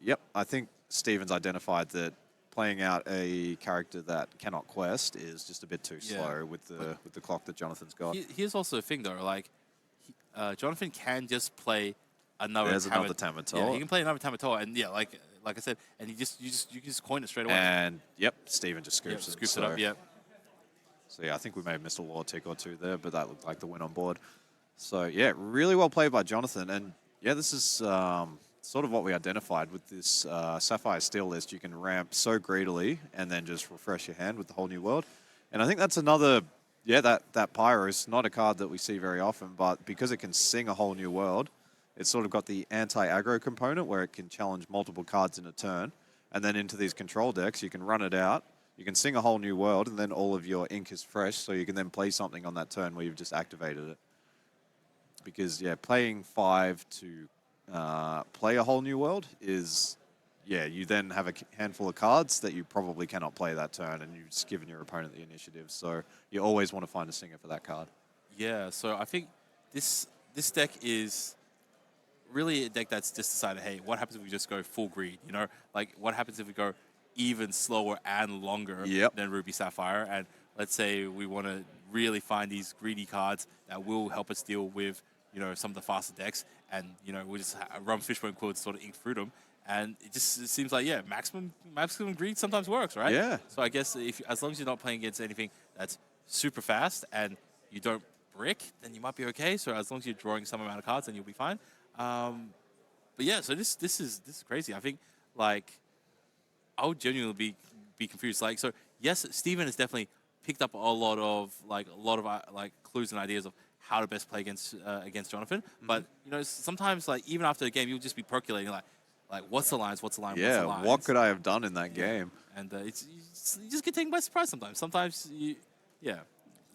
B: yep, I think Steven's identified that playing out a character that cannot quest is just a bit too slow with the clock that Jonathan's got.
A: Here's also a thing, though, like... Jonathan can just play another
B: Tamatoa.
A: Yeah, he can play another Tamatoa, and yeah, like I said, and you can just coin it straight away.
B: And yep, Steven just scoops it.
A: Scoops it up. Yep.
B: So yeah, I think we may have missed a lore tick or 2 there, but that looked like the win on board. So yeah, really well played by Jonathan, and yeah, this is sort of what we identified with this Sapphire Steel list. You can ramp so greedily and then just refresh your hand with the whole new world. And I think that's another, that Pyro is not a card that we see very often, but because it can sing a whole new world, it's sort of got the anti-aggro component where it can challenge multiple cards in a turn. And then into these control decks, you can run it out, you can sing a whole new world, and then all of your ink is fresh, so you can then play something on that turn where you've just activated it. Because, playing 5 to play a whole new world is, you then have a handful of cards that you probably cannot play that turn, and you've just given your opponent the initiative. So you always want to find a singer for that card.
A: Yeah, so I think this deck is really a deck that's just decided, hey, what happens if we just go full greed? You know, like what happens if we go even slower and longer than Ruby Sapphire? And let's say we want to really find these greedy cards that will help us deal with, some of the faster decks, and we just run Fishbone Quill to sort of ink through them. And it seems like maximum greed sometimes works, right?
B: Yeah.
A: So I guess as long as you're not playing against anything that's super fast and you don't brick, then you might be okay. So as long as you're drawing some amount of cards, then you'll be fine. But yeah, so this is crazy. I think I would genuinely be confused. Like, so yes, Steven has definitely picked up a lot of clues and ideas of how to best play against Jonathan. But sometimes even after the game, you'll just be percolating like what's the lines? What's the line?
B: Yeah,
A: what's the lines?
B: what could I have done in that game?
A: And you just get taken by surprise sometimes. Sometimes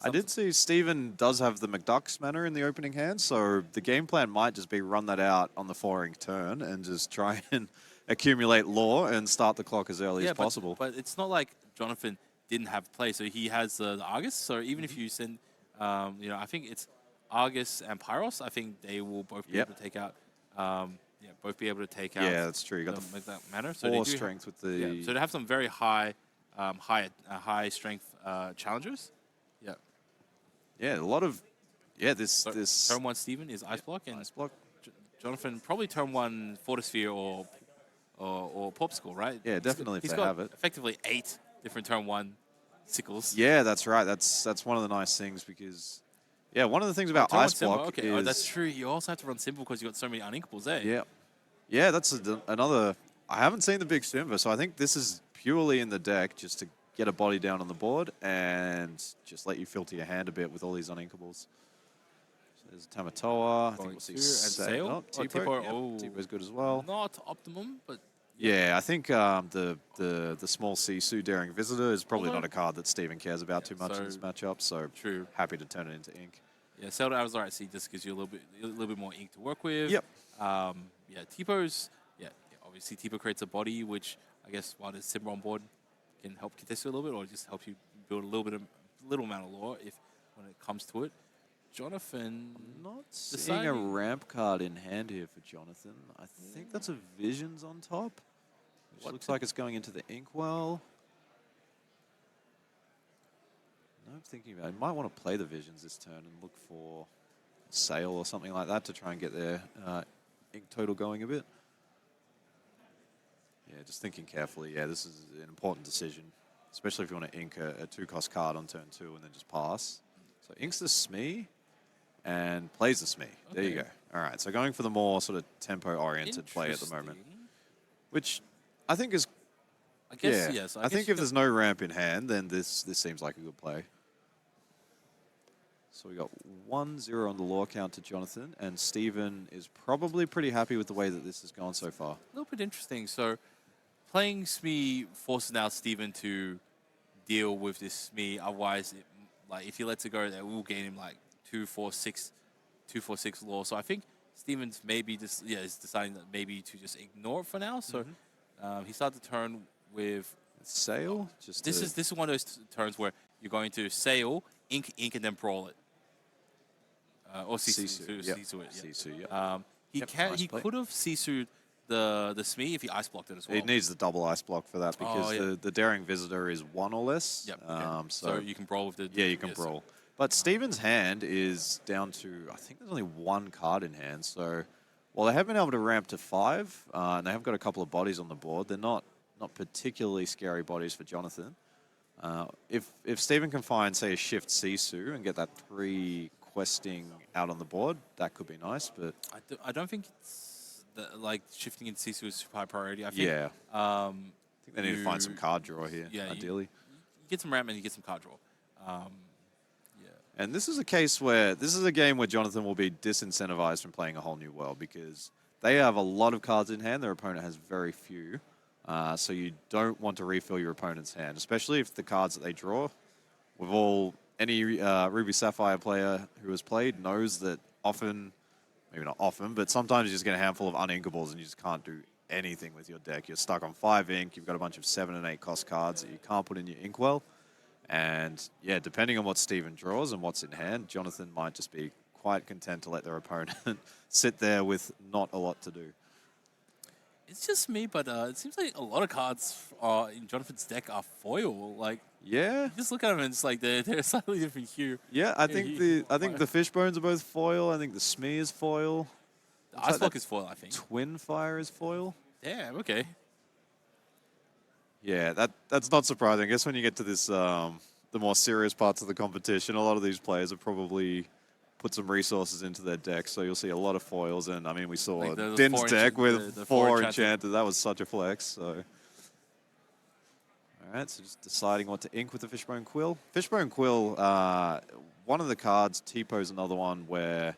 B: I did see Steven does have the McDuck's manner in the opening hand, so the game plan might just be run that out on the 4-ink turn and just try and accumulate lore and start the clock as early as possible.
A: But it's not like Jonathan didn't have play, so he has the Argus. So even if you send, I think it's Argus and Pyros. I think they will both be able to take out. Both be able to take out.
B: Yeah, that's true. You got the
A: that manner. So
B: 4 strength with the.
A: So they have some very high strength challengers. Yeah.
B: Yeah, a lot of. Yeah, this.
A: Turn 1 Steven is Ice Block, and
B: Ice Block.
A: Jonathan probably turn 1 Fortisphere or Popsicle, right?
B: Yeah, definitely.
A: He's
B: if they
A: got
B: have it.
A: effectively 8 different turn 1 sickles.
B: Yeah, that's right. That's one of the nice things because. Yeah, one of the things about
A: Turn 1
B: Ice
A: Symbol,
B: Block
A: okay.
B: is.
A: That's true. You also have to run Symbol because you've got so many uninkables, eh?
B: Yeah. Yeah, that's another. I haven't seen the big Simba, so I think this is purely in the deck just to get a body down on the board and just let you filter your hand a bit with all these uninkables. So there's Tamatoa. I think we'll see
A: Sail.
B: Oh, Tipo.
A: Tipo.
B: Yep,
A: Oh,
B: Tipo's good as well.
A: not optimum, but
B: Yeah, I think the small Sisu Daring Visitor is probably not a card that Steven cares about too much in this matchup, so
A: true.
B: Happy to turn it into ink.
A: Yeah, Sailed Out is alright. See, just gives you a little bit more ink to work with.
B: Yep.
A: Tipo's obviously Tipo creates a body, which I guess while there's Simba on board can help contest you a little bit, or just help you build a little amount of lore if when it comes to it. Jonathan,
B: Not seeing a ramp card in hand here for Jonathan. I think that's a Visions on top, which looks like it's going into the Inkwell. No, I'm thinking about it. I might want to play the Visions this turn and look for a Sail or something like that to try and get their ink total going a bit. Yeah, just thinking carefully. Yeah, this is an important decision, especially if you want to ink a 2-cost card on turn 2 and then just pass. So inks the Smee and plays the Smee. There you go. All right, so going for the more sort of tempo-oriented play at the moment, which I think is.
A: I guess yes.
B: I think if there's no ramp in hand, then this seems like a good play. So we got 1-0 on the lore count to Jonathan, and Steven is probably pretty happy with the way that this has gone so far.
A: A little bit interesting. So playing Smee forces now Steven to deal with this Smee. Otherwise, if he lets it go, that will gain him 246 lore. So I think Steven's maybe just is deciding that maybe to just ignore it for now. So he started the turn with
B: Sail.
A: This is one of those turns where you're going to Sail, ink, and then brawl it. Or Sisu.
B: Sisu, yeah.
A: He could have Sisu'd the Smee if he ice blocked it as well.
B: It needs the double ice block for that because the Daring Visitor is 1 or less.
A: Yep. So you can brawl with the.
B: Yeah, you can brawl. But Steven's hand is down to, I think there's only 1 card in hand. So while they have been able to ramp to 5, and they have got a couple of bodies on the board, they're not particularly scary bodies for Jonathan. If Steven can find, say, a Shift Sisu and get that 3 questing out on the board, that could be nice. But
A: I don't think like shifting into Sisu is super high priority. I think.
B: Yeah. I think they need to find some
A: you-
B: card draw here,
A: Yeah,
B: ideally.
A: You get some ramp and you get some card draw. Yeah.
B: And this is a case where this is a game where Jonathan will be disincentivized from playing a whole new world because they have a lot of cards in hand. Their opponent has very few. So you don't want to refill your opponent's hand, especially if the cards that they draw. Any Ruby Sapphire player who has played knows that often, maybe not often, but sometimes you just get a handful of uninkables and you just can't do anything with your deck. You're stuck on 5 ink. You've got a bunch of 7 and 8 cost cards that you can't put in your inkwell. And yeah, depending on what Steven draws and what's in hand, Jonathan might just be quite content to let their opponent sit there with not a lot to do.
A: It's just me, but it seems like a lot of cards in Jonathan's deck are foil. Like,
B: Yeah,
A: you just look at them and it's like they're a slightly different hue.
B: yeah. I think the Fishbones are both foil. I think the Smee is foil.
A: The Ice Block is foil, I think.
B: Twin Fire is foil.
A: Damn, okay.
B: Yeah, that's not surprising. I guess when you get to this, the more serious parts of the competition, a lot of these players have probably put some resources into their deck, so you'll see a lot of foils. And I mean, we saw
A: Like the
B: Din's
A: 4
B: deck with
A: the
B: 4
A: 4
B: enchanted. That was such a flex. So, all right, so just deciding what to ink with the Fishbone Quill. Fishbone Quill, one of the cards. Tipo another one where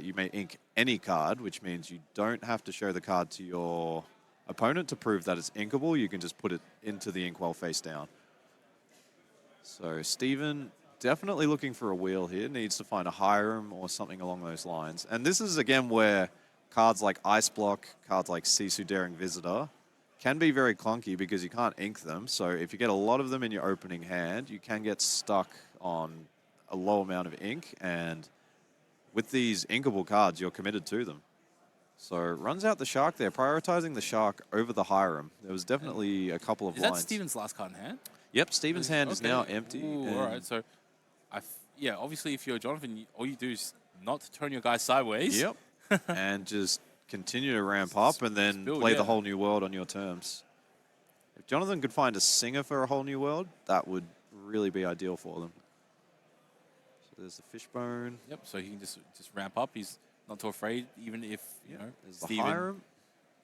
B: you may ink any card, which means you don't have to show the card to your opponent to prove that it's inkable. You can just put it into the inkwell face down. So Steven definitely looking for a wheel here. Needs to find a Hiram or something along those lines. And this is, again, where cards like Ice Block, cards like Sisu Daring Visitor can be very clunky because you can't ink them. So if you get a lot of them in your opening hand, you can get stuck on a low amount of ink. And with these inkable cards, you're committed to them. So runs out the Shark there, prioritizing the Shark over the Hiram. There was definitely a couple of
A: Is
B: lines.
A: that Steven's last card in hand?
B: Yep, Steven's hand is
A: Okay.
B: now empty.
A: Ooh,
B: and
A: all right, so yeah, obviously if you're Jonathan, all you do is not turn your guy sideways.
B: Yep. And just continue to ramp up and then
A: build,
B: play the
A: yeah.
B: whole new world on your terms. If Jonathan could find a Singer for a whole new world, that would really be ideal for them. So there's the Fishbone.
A: Yep. So he can just ramp up. He's not too afraid, even if you know
B: There's the
A: Steven.
B: Hiram.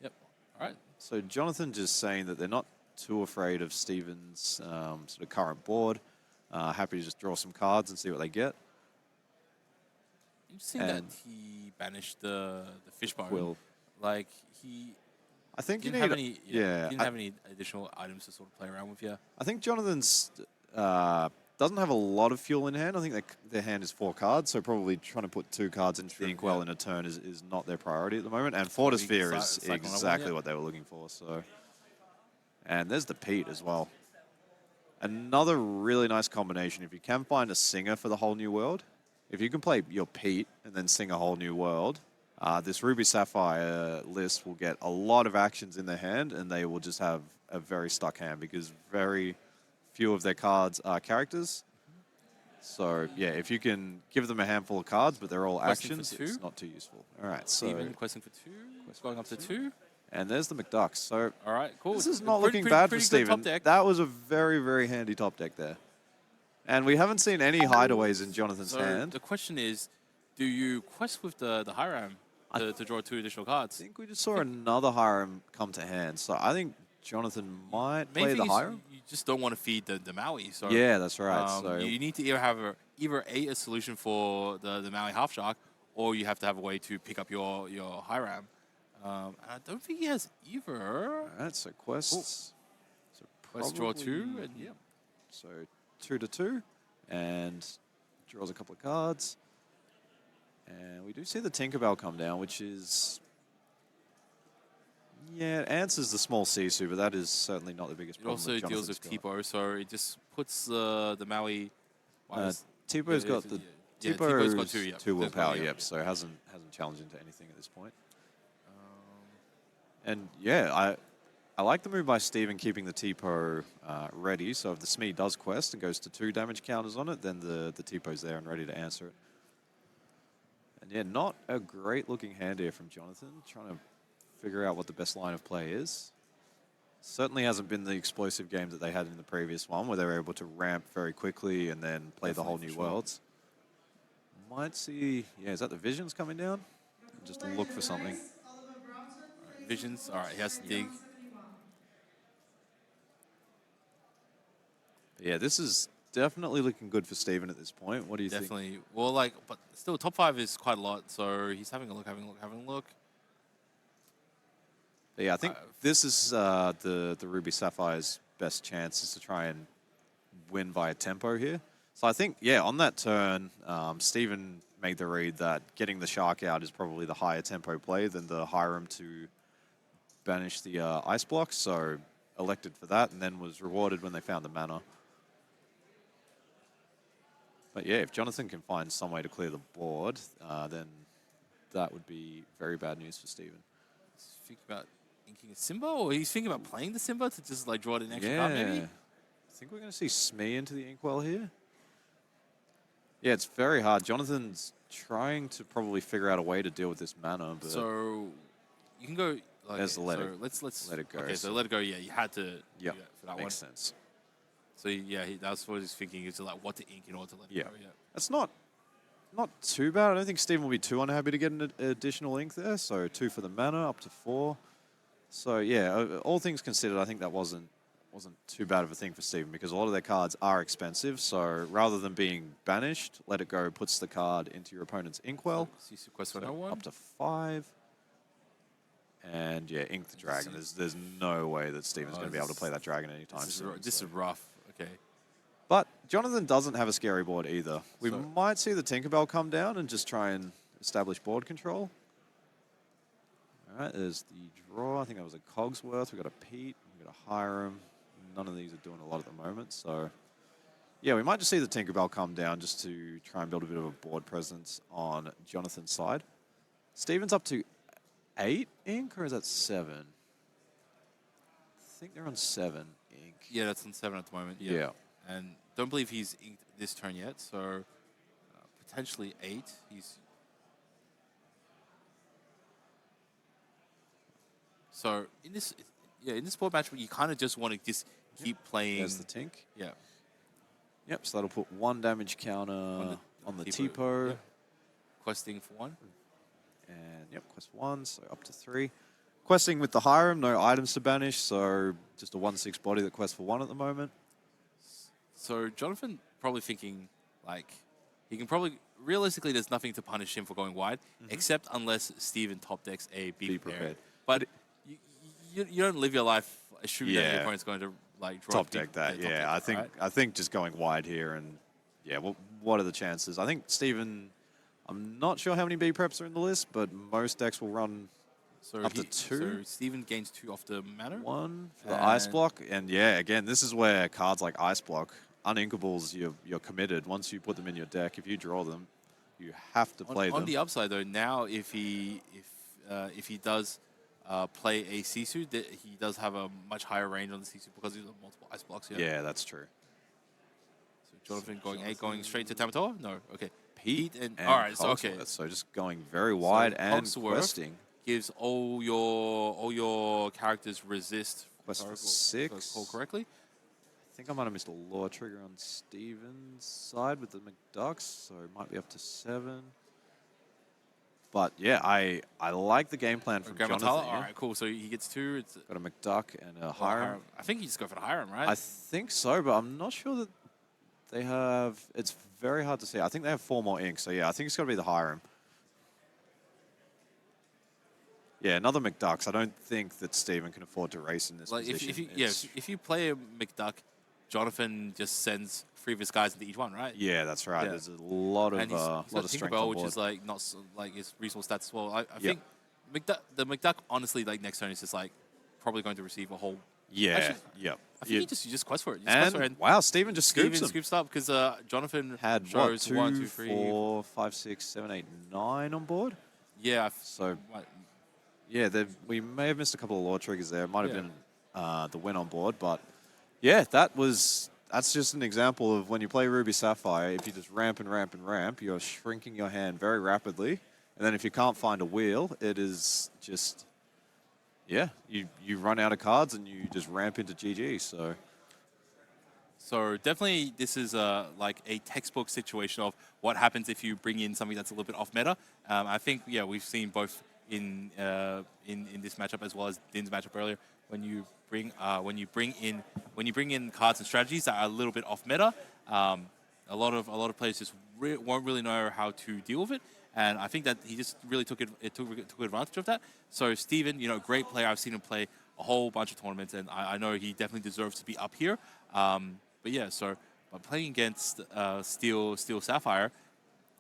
A: Yep. All right.
B: So Jonathan just saying that they're not too afraid of Steven's sort of current board. Happy to just draw some cards and see what they get.
A: Interesting that
B: And-
A: he banished the Fishbone.
B: Quill.
A: Like he
B: I think you
A: didn't
B: need
A: have any.
B: yeah,
A: Didn't have any additional items to sort of play around with. Yeah.
B: I think Jonathan's doesn't have a lot of fuel in hand. I think their hand is 4 cards, so probably trying to put 2 cards into the inkwell in a turn is not their priority at the moment. And Fortisphere is
A: cycle on one,
B: exactly
A: yeah.
B: what they were looking for. So, and there's the Pete as well. Another really nice combination. If you can find a Singer for the whole new world, if you can play your Pete and then sing a whole new world, this Ruby Sapphire list will get a lot of actions in their hand, and they will just have a very stuck hand because very few of their cards are characters. So yeah, if you can give them a handful of cards, but they're all
A: Questing for
B: actions,
A: 2.
B: it's not too useful. All right, so
A: Steven questing for 2. Going up to 2.
B: and there's the McDucks. So
A: All right. Cool.
B: this is not
A: Pretty-
B: looking
A: pretty-
B: bad for
A: pretty good top
B: Steven.
A: deck.
B: That was a very, very handy top deck there. And we haven't seen any hideaways in Jonathan's
A: So
B: hand.
A: the question is, do you quest with the Hiram to draw 2 additional
B: I
A: cards?
B: think we just saw another Hiram come to hand. So I think Jonathan might
A: Main
B: play
A: thing
B: the
A: is
B: Hiram.
A: you just don't want to feed the Maui. So
B: Yeah, that's right. So
A: you need to either have a solution for the Maui Half Shark, or you have to have a way to pick up your Hiram. And I don't think he has either.
B: all right, so quests. So
A: Quest draw 2.
B: probably-
A: And,
B: yeah. So 2 to 2, and draws a couple of cards. And we do see the Tinkerbell come down, which is... Yeah, it answers the small Sisu, but that is certainly not the biggest
A: it
B: problem.
A: also
B: that
A: deals with
B: Jonathan's got.
A: Tipo, so it just puts the Maui.
B: Tipo's got the...
A: Yeah,
B: Tipo's
A: Tipo's got 2, yeah.
B: 2
A: There's
B: willpower,
A: one, yeah.
B: yep, so hasn't challenged into anything at this point. And yeah, I like the move by Steven keeping the Tipo ready, so if the Smee does quest and goes to 2 damage counters on it, then the Tipo's there and ready to answer it. And yeah, not a great looking hand here from Jonathan, trying to figure out what the best line of play is. Certainly hasn't been the explosive games that they had in the previous one, where they were able to ramp very quickly and then play the whole
A: Definitely,
B: new
A: for sure.
B: worlds. Might see, yeah, is that the Visions coming down? Just look for something.
A: visions. All right, he has to dig.
B: Yeah, this is definitely looking good for Steven at this point. What do you think?
A: Definitely. Well, like, but still, top 5 is quite a lot. So he's having a look, having a look.
B: But yeah, I think this is the Ruby Sapphire's best chance is to try and win via tempo here. So I think, yeah, on that turn, Steven made the read that getting the Shark out is probably the higher tempo play than the Hiram to banish the Ice Block. So elected for that and then was rewarded when they found the mana. But yeah, if Jonathan can find some way to clear the board, then that would be very bad news for Steven.
A: He's thinking about inking a Simba, or he's thinking about playing the Simba to just like draw it an extra card, maybe?
B: I think we're going to see Smee into the Inkwell here. Yeah, it's very hard. Jonathan's trying to probably figure out a way to deal with this mana, but
A: So you can go. Like,
B: There's the let
A: so
B: it-
A: let's
B: let it go.
A: Okay, so let it go. Yeah, you had to do
B: yeah,
A: that for that one.
B: makes sense.
A: So yeah, that's what he's thinking is like what to ink in order to let
B: Yeah,
A: it go. Yeah.
B: that's not too bad. I don't think Steven will be too unhappy to get an additional ink there. So 2 for the mana, up to 4. So yeah, all things considered, I think that wasn't too bad of a thing for Steven because a lot of their cards are expensive. So rather than being banished, let it go puts the card into your opponent's Inkwell.
A: CC quest
B: So
A: 101.
B: up to 5. And yeah, ink the dragon. There's no way that Steven's going to be able to play that dragon anytime soon.
A: This is rough. Okay.
B: But Jonathan doesn't have a scary board either. We
A: So-
B: might see the Tinkerbell come down and just try and establish board control. All right, there's the draw. I think that was a Cogsworth. We've got a Pete. We've got a Hiram. None of these are doing a lot at the moment. So yeah, we might just see the Tinkerbell come down just to try and build a bit of a board presence on Jonathan's side. Steven's up to 8 ink, or is that 7? I think they're on 7 ink.
A: Yeah, that's on 7 at the moment.
B: Yeah.
A: And don't believe he's inked this turn yet. So potentially 8. So in this board match, you kind of just want to just keep playing.
B: There's the Tink.
A: Yeah.
B: Yep, so that'll put 1 damage counter on the Tipo.
A: Yeah. Questing for 1.
B: And yep, quest 1, so up to 3. Questing with the Hiram, no items to banish, so just a 1/6 body that quests for 1 at the moment.
A: So Jonathan probably thinking like he can probably realistically there's nothing to punish him for going wide, except unless Steven top decks a Be Prepared. But you don't live your life assuming that your opponent's going to like draw
B: Top deck that,
A: top
B: yeah.
A: deck,
B: I think
A: right?
B: I think just going wide here and yeah, what are the chances? I think Steven, I'm not sure how many B preps are in the list, but most decks will run
A: So
B: up to 2.
A: So Steven gains 2 off the mana.
B: 1 for the Ice Block. And yeah, again, this is where cards like Ice Block, uninkables, you're committed. Once you put them in your deck, if you draw them, you have to play them.
A: On the upside though, now if he does play a Sisu, he does have a much higher range on the Sisu because he's got multiple Ice Blocks here.
B: Yeah, that's true.
A: So Jonathan going straight to Tamatoa? No, okay. Pete and
B: And
A: all right, so okay.
B: Cogsworth, so just going very wide and
A: Cogsworth
B: questing.
A: Gives all your characters resist.
B: Quest for
A: if I
B: 6.
A: recall correctly.
B: I think I might have missed a lore trigger on Steven's side with the McDucks, so it might be up to 7. But yeah, I like the game plan from
A: Grandma
B: Jonathan.
A: Tala? All right, cool. So he gets 2. It's
B: Got a McDuck and a Hiram.
A: I think you just go for the Hiram, right?
B: I think so, but I'm not sure that they have. It's very hard to see. I think they have 4 more ink, so yeah, I think it's got to be the Hiram. Yeah, another McDucks. I don't think that Steven can afford to race in this
A: like
B: position.
A: if you play a McDuck, Jonathan just sends 3 of his guys into each one, right?
B: Yeah, that's right.
A: Yeah.
B: There's a lot of
A: And he's got
B: strength
A: Tinkerbell,
B: on
A: which
B: board.
A: is like not like his reasonable stats as well. I think the McDuck honestly like next turn is just like probably going to receive a whole.
B: Yeah,
A: Actually,
B: yep.
A: I think you just quest for it. You just
B: And
A: quest for it.
B: wow, Steven just scoops
A: Steven
B: him.
A: scoops up because Jonathan
B: Had what,
A: shows
B: 2,
A: 1, 2, 3.
B: 4, 5, 6, 7, 8, 9 on board.
A: Yeah.
B: So yeah, we may have missed a couple of lore triggers there. It might have been the win on board, but yeah, that's just an example of when you play Ruby Sapphire. If you just ramp and ramp and ramp, you're shrinking your hand very rapidly, and then if you can't find a wheel, it is just you run out of cards and you just ramp into GG.
A: So definitely this is like a textbook situation of what happens if you bring in something that's a little bit off meta. I think, we've seen both in this matchup as well as Din's matchup earlier. When you bring in cards and strategies that are a little bit off meta, a lot of players just won't really know how to deal with it. And I think that he just really took advantage of that. So Steven, you know, great player. I've seen him play a whole bunch of tournaments, and I know he definitely deserves to be up here. But yeah, so playing against Steel Sapphire,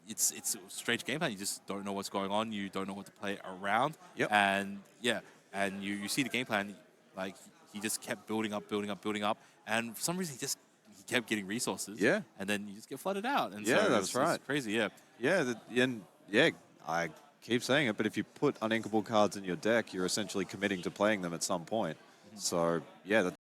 A: it's a strange game plan. You just don't know what's going on. You don't know what to play around.
B: Yep.
A: And yeah, and you see the game plan, like he just kept building up, and for some reason he kept getting resources.
B: Yeah.
A: And then you just get flooded out. And
B: Yeah,
A: so
B: that's right.
A: It's crazy. Yeah.
B: Yeah, I keep saying it, but if you put uninkable cards in your deck, you're essentially committing to playing them at some point. So yeah,